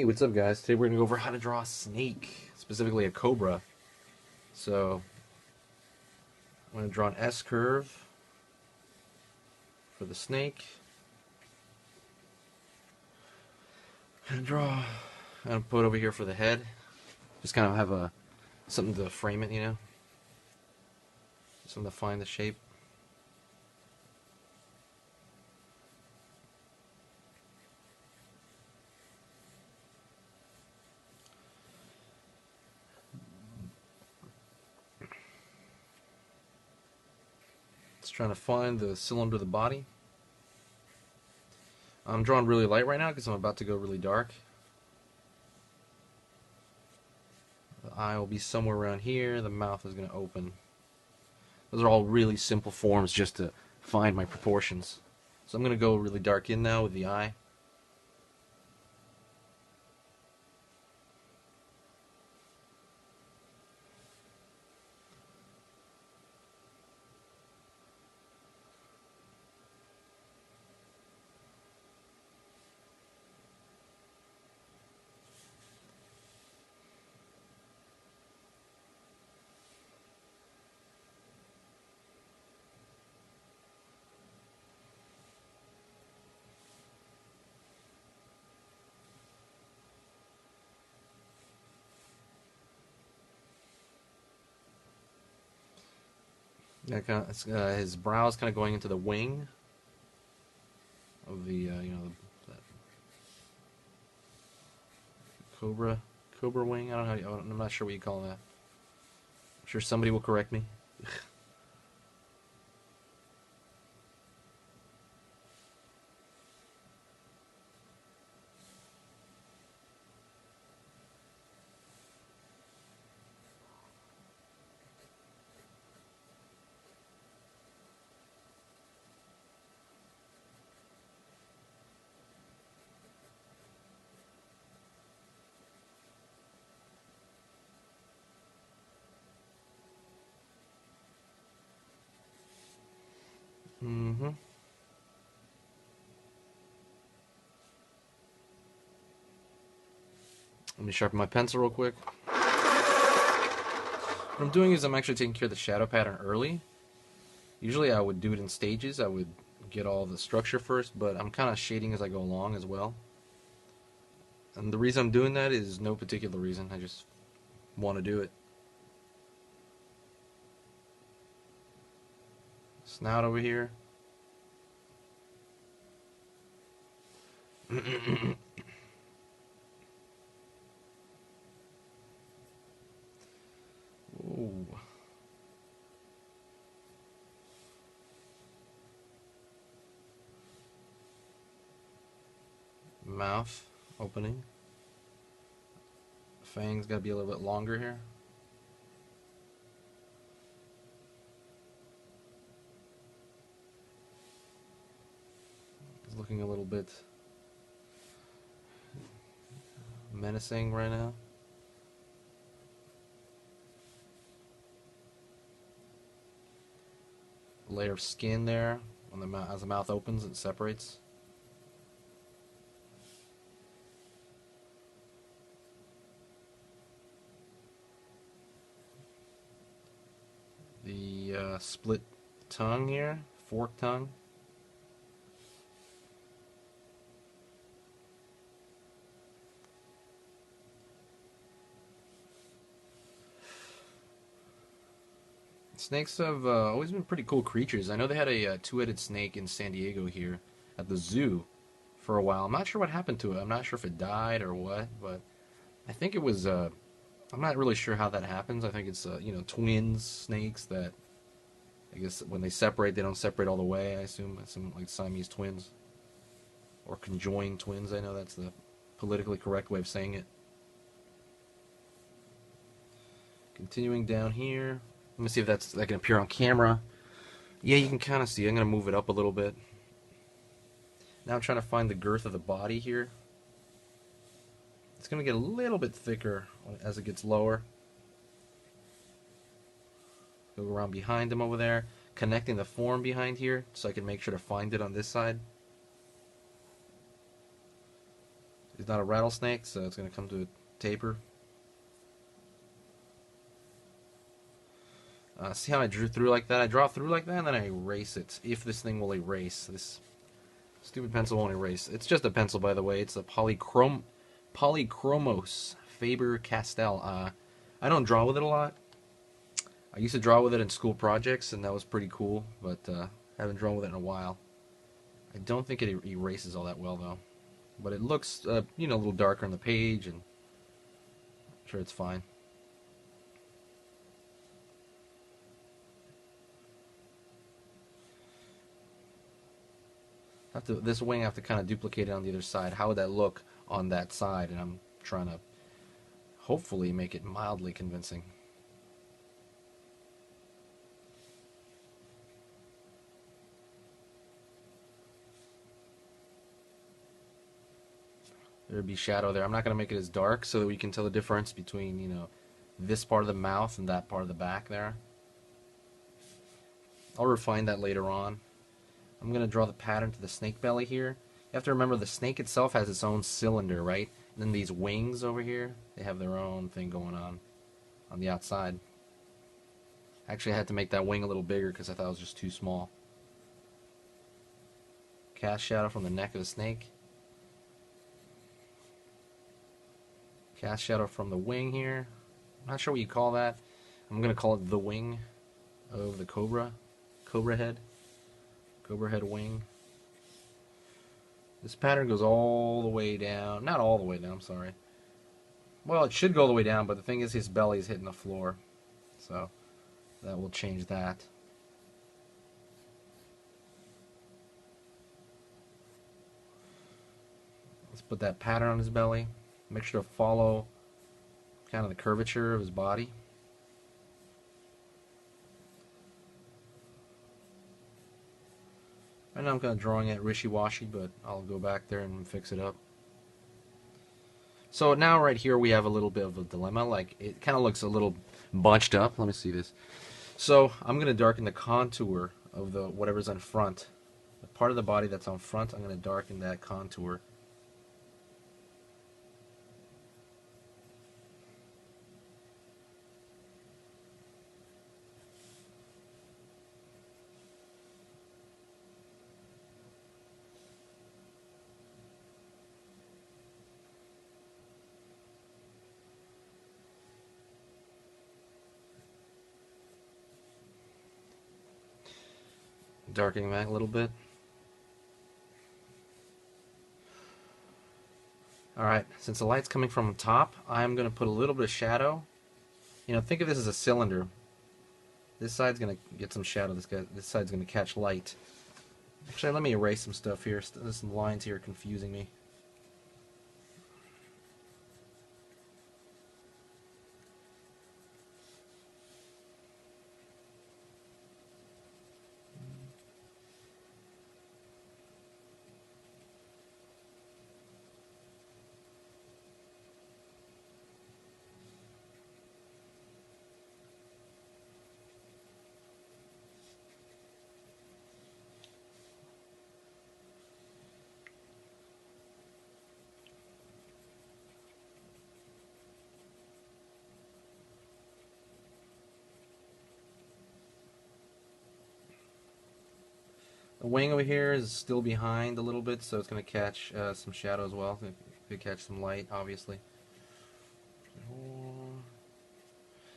Hey, what's up, guys? Today we're going to go over how to draw a snake, specifically a cobra. So, I'm going to draw an S curve for the snake. I'm going to put over here for the head. Just kind of have something to frame it, something to find the shape. Just trying to find the cylinder of the body. I'm drawing really light right now because I'm about to go really dark. The eye will be somewhere around here. The mouth is going to open. Those are all really simple forms just to find my proportions. So I'm going to go really dark in now with the eye. His brow is kind of going into the wing of the cobra wing. I don't know. I'm not sure what you call that. I'm sure somebody will correct me. Mm-hmm. Let me sharpen my pencil real quick. What I'm doing is I'm actually taking care of the shadow pattern early. Usually I would do it in stages. I would get all the structure first, but I'm kind of shading as I go along as well. And the reason I'm doing that is no particular reason. I just want to do it. Snout over here. Ooh. Mouth opening. Fangs got to be a little bit longer here. It's looking a little bit menacing right now. Layer of skin there on the mouth. As the mouth opens, it separates. The split tongue here, forked tongue. Snakes have always been pretty cool creatures. I know they had a two-headed snake in San Diego here at the zoo for a while. I'm not sure what happened to it. I'm not sure if it died or what, but I think it was. I'm not really sure how that happens. I think it's twins snakes that I guess when they separate, they don't separate all the way. I assume it's some like Siamese twins or conjoined twins. I know that's the politically correct way of saying it. Continuing down here. Let me see if that can appear on camera. Yeah, you can kind of see. I'm going to move it up a little bit. Now I'm trying to find the girth of the body here. It's going to get a little bit thicker as it gets lower. Go around behind him over there, connecting the form behind here so I can make sure to find it on this side. He's not a rattlesnake, so it's going to come to a taper. See how I drew through like that? I draw through like that, and then I erase it. If this thing will erase. This stupid pencil won't erase. It's just a pencil, by the way. It's a Polychromos Faber-Castell. I don't draw with it a lot. I used to draw with it in school projects, and that was pretty cool, but I haven't drawn with it in a while. I don't think it erases all that well, though. But it looks, you know, a little darker on the page, and I'm sure it's fine. This wing I have to kind of duplicate it on the other side. How would that look on that side? And I'm trying to hopefully make it mildly convincing. There'd be shadow there. I'm not going to make it as dark so that we can tell the difference between, you know, this part of the mouth and that part of the back there. I'll refine that later on. I'm going to draw the pattern to the snake belly here. You have to remember the snake itself has its own cylinder, right? And then these wings over here, they have their own thing going on the outside. Actually, I had to make that wing a little bigger because I thought it was just too small. Cast shadow from the neck of the snake. Cast shadow from the wing here. I'm not sure what you call that. I'm going to call it the wing of the cobra. Cobra head. Cobra head wing. This pattern goes all the way down. Not all the way down, I'm sorry. Well, it should go all the way down, but the thing is his belly is hitting the floor. So that will change that. Let's put that pattern on his belly. Make sure to follow kind of the curvature of his body. Right now I'm kind of drawing it wishy-washy, but I'll go back there and fix it up. So now right here we have a little bit of a dilemma. Like, it kind of looks a little bunched up. Let me see this. So I'm going to darken the contour of the whatever's on front. The part of the body that's on front, I'm going to darken that contour. Darkening that a little bit. Alright, since the light's coming from the top, I'm going to put a little bit of shadow. You know, think of this as a cylinder. This side's going to get some shadow. This side's going to catch light. Actually, let me erase some stuff here. There's some lines here confusing me. The wing over here is still behind a little bit, so it's going to catch some shadow as well. It could catch some light, obviously.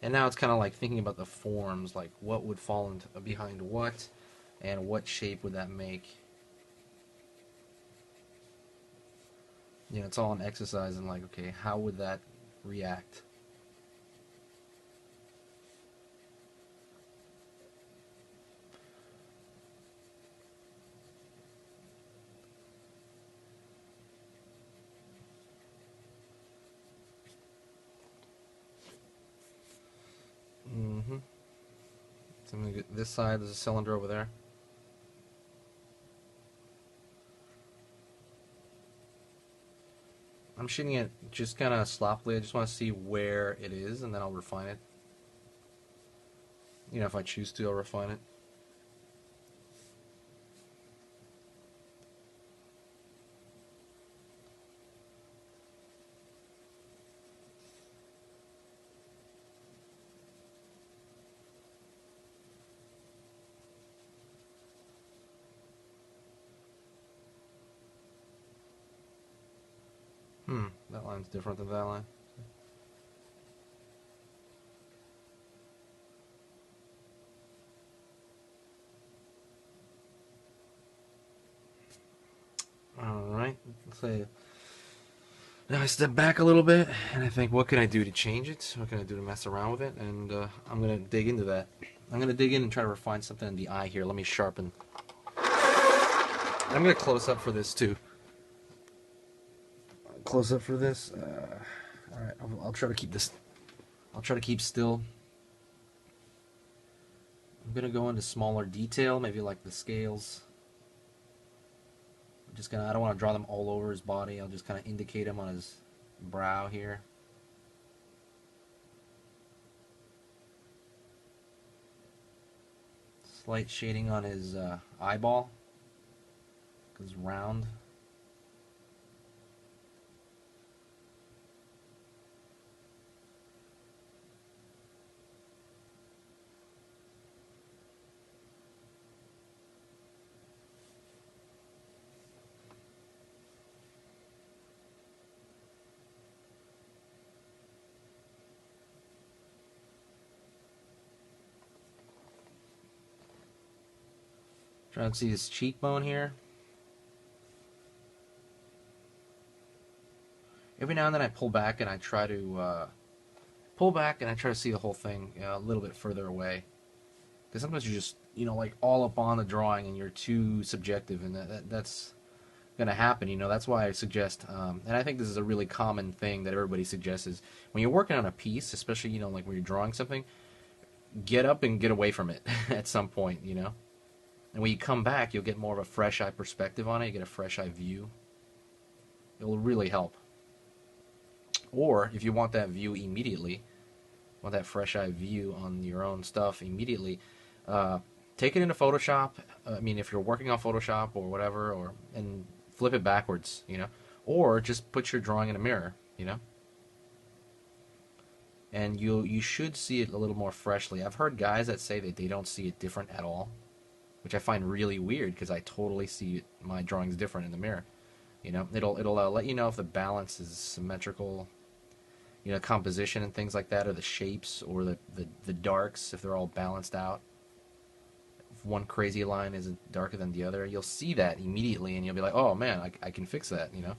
And now it's kind of like thinking about the forms, like what would fall into, behind what, and what shape would that make. You know, it's all an exercise in like, okay, how would that react? So I'm going to get this side, there's a cylinder over there. I'm shooting it just kind of sloppily. I just want to see where it is, and then I'll refine it. You know, if I choose to, I'll refine it. That line's different than that line. Alright, let's say now I step back a little bit and I think, what can I do to change it? What can I do to mess around with it? And I'm going to dig into that. I'm going to dig in and try to refine something in the eye here. Let me sharpen. I'm going to close up for this too. Close up for this. Alright, I'll try to keep this. I'll try to keep still. I'm going to go into smaller detail, maybe like the scales. Just gonna, I don't want to draw them all over his body. I'll just kind of indicate them on his brow here. Slight shading on his eyeball, because it's round. Trying to see his cheekbone here. Every now and then I pull back and I try to see the whole thing a little bit further away. Because sometimes you're just, like all up on the drawing and you're too subjective, and that's going to happen. That's why I suggest, and I think this is a really common thing that everybody suggests, is when you're working on a piece, especially, like when you're drawing something, get up and get away from it at some point, And when you come back, you'll get more of a fresh eye perspective on it. You get a fresh eye view. It will really help. Or if you want that view immediately, want that fresh eye view on your own stuff immediately, take it into Photoshop. I mean, if you're working on Photoshop or whatever, and flip it backwards, or just put your drawing in a mirror, and you should see it a little more freshly. I've heard guys that say that they don't see it different at all, which I find really weird, because I totally see my drawings different in the mirror. It'll let you know if the balance is symmetrical, composition and things like that, or the shapes, or the darks, if they're all balanced out. If one crazy line isn't darker than the other, you'll see that immediately, and you'll be like, oh man, I can fix that, So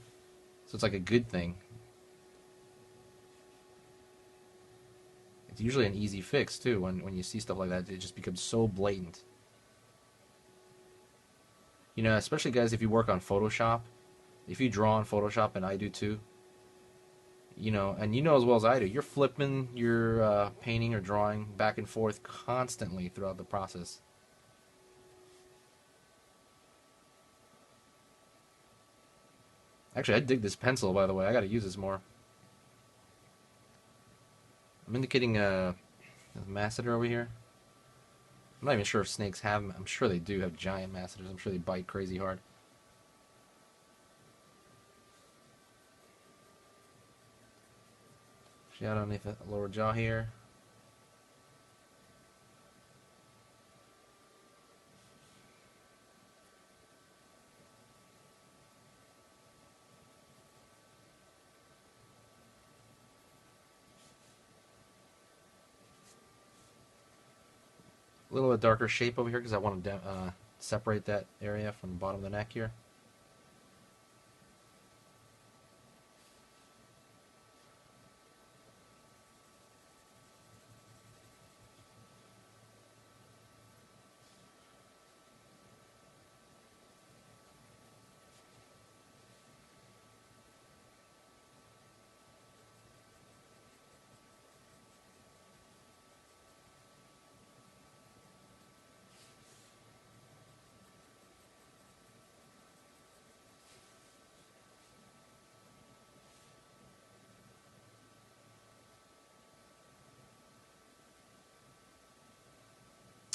it's like a good thing. It's usually an easy fix too. When you see stuff like that, it just becomes so blatant. Especially guys, if you work on Photoshop, if you draw on Photoshop, and I do too, and as well as I do, you're flipping your painting or drawing back and forth constantly throughout the process. Actually, I dig this pencil, by the way. I gotta use this more. I'm indicating a masseter over here. I'm not even sure if snakes have them. I'm sure they do have giant masseters. I'm sure they bite crazy hard. Shadow underneath the lower jaw here. A little bit darker shape over here because I want to separate that area from the bottom of the neck here.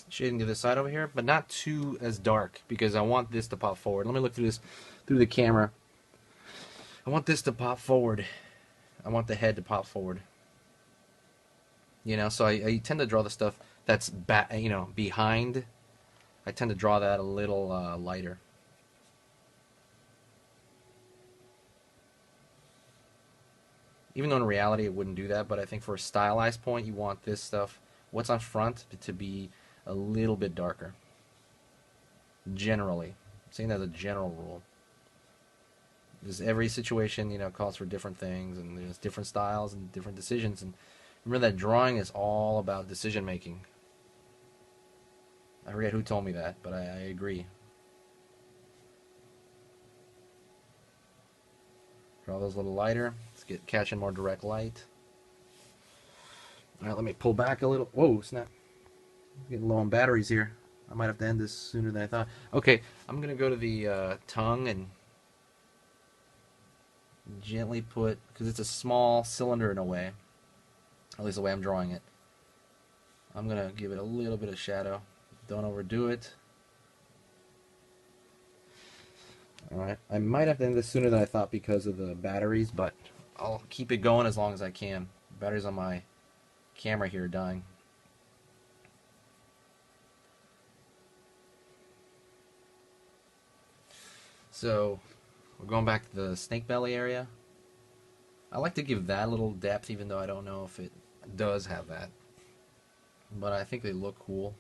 Shading to the side over here, but not too as dark, because I want this to pop forward. Let me look through this through the camera. I want this to pop forward. I want the head to pop forward. So I tend to draw the stuff that's behind. I tend to draw that a little lighter. Even though in reality it wouldn't do that, but I think for a stylized point, you want this stuff, what's on front, to be a little bit darker. Generally. I'm saying that's a general rule. Because every situation, calls for different things, and there's different styles and different decisions. And remember that drawing is all about decision making. I forget who told me that, but I agree. Draw those a little lighter. Let's get catching more direct light. All right, let me pull back a little. Whoa, snap. I'm getting low on batteries here. I might have to end this sooner than I thought. Okay, I'm going to go to the tongue and gently put, because it's a small cylinder in a way, at least the way I'm drawing it. I'm going to give it a little bit of shadow. Don't overdo it. Alright, I might have to end this sooner than I thought because of the batteries, but I'll keep it going as long as I can. Batteries on my camera here are dying. So, we're going back to the snake belly area. I like to give that a little depth, even though I don't know if it does have that. But I think they look cool.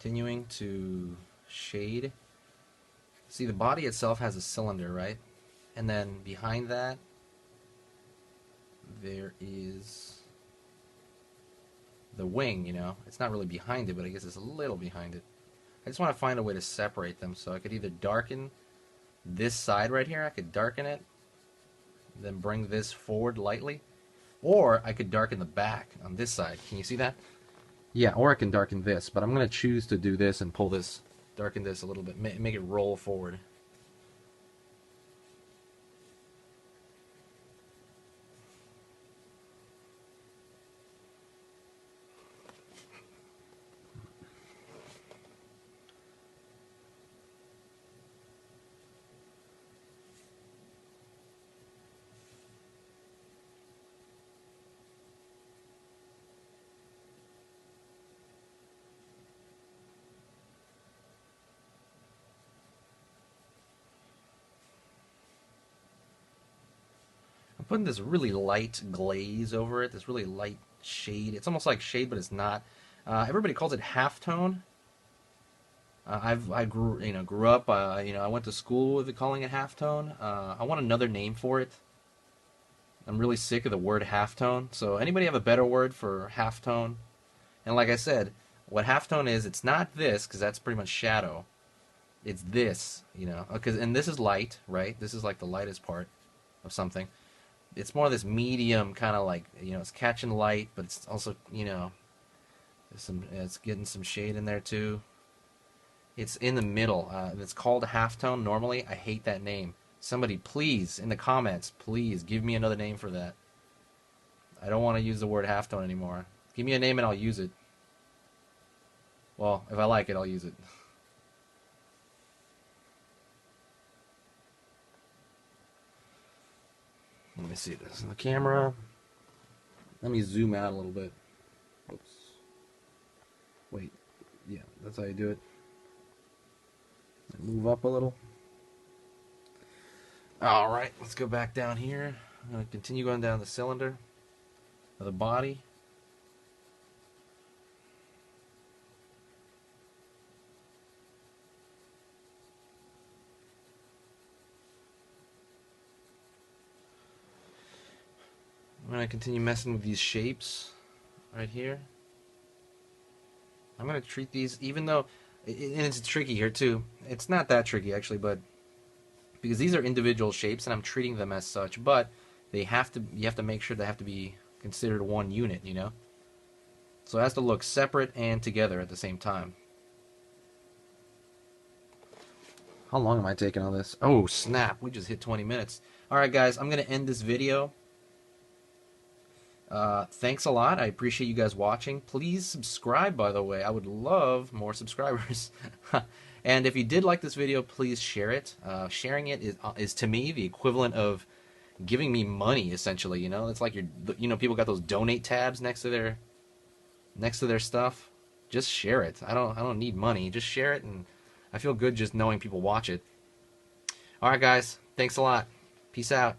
Continuing to shade. See, the body itself has a cylinder, right? And then behind that, there is the wing, It's not really behind it, but I guess it's a little behind it. I just want to find a way to separate them, so I could either darken this side right here, I could darken it, then bring this forward lightly, or I could darken the back on this side. Can you see that? Yeah, or I can darken this, but I'm going to choose to do this and pull this, darken this a little bit, make it roll forward. I'm putting this really light glaze over it, this really light shade. It's almost like shade, but it's not. Everybody calls it halftone. I grew up. I went to school with it, calling it halftone. I want another name for it. I'm really sick of the word halftone. So anybody have a better word for halftone? And like I said, what halftone is, it's not this, because that's pretty much shadow. It's this, and this is light, right? This is like the lightest part of something. It's more this medium kind of like, it's catching light, but it's also, it's getting some shade in there too. It's in the middle. It's called halftone normally. I hate that name. Somebody please, in the comments, please give me another name for that. I don't want to use the word halftone anymore. Give me a name and I'll use it. Well, if I like it, I'll use it. Let me see this on the camera. Let me zoom out a little bit. Oops. Wait. Yeah, that's how you do it. Move up a little. Alright, let's go back down here. I'm going to continue going down the cylinder of the body. I'm going to continue messing with these shapes right here. I'm going to treat these, even though, and it's tricky here too. It's not that tricky actually, but because these are individual shapes and I'm treating them as such, but you have to make sure they have to be considered one unit, So it has to look separate and together at the same time. How long am I taking on this? Oh, snap. We just hit 20 minutes. Alright, guys, I'm going to end this video. Thanks a lot. I appreciate you guys watching. Please subscribe, by the way. I would love more subscribers. And if you did like this video, please share it. Sharing it is to me the equivalent of giving me money, essentially. You know, it's like people got those donate tabs next to their stuff. Just share it. I don't need money. Just share it, and I feel good just knowing people watch it. All right, guys. Thanks a lot. Peace out.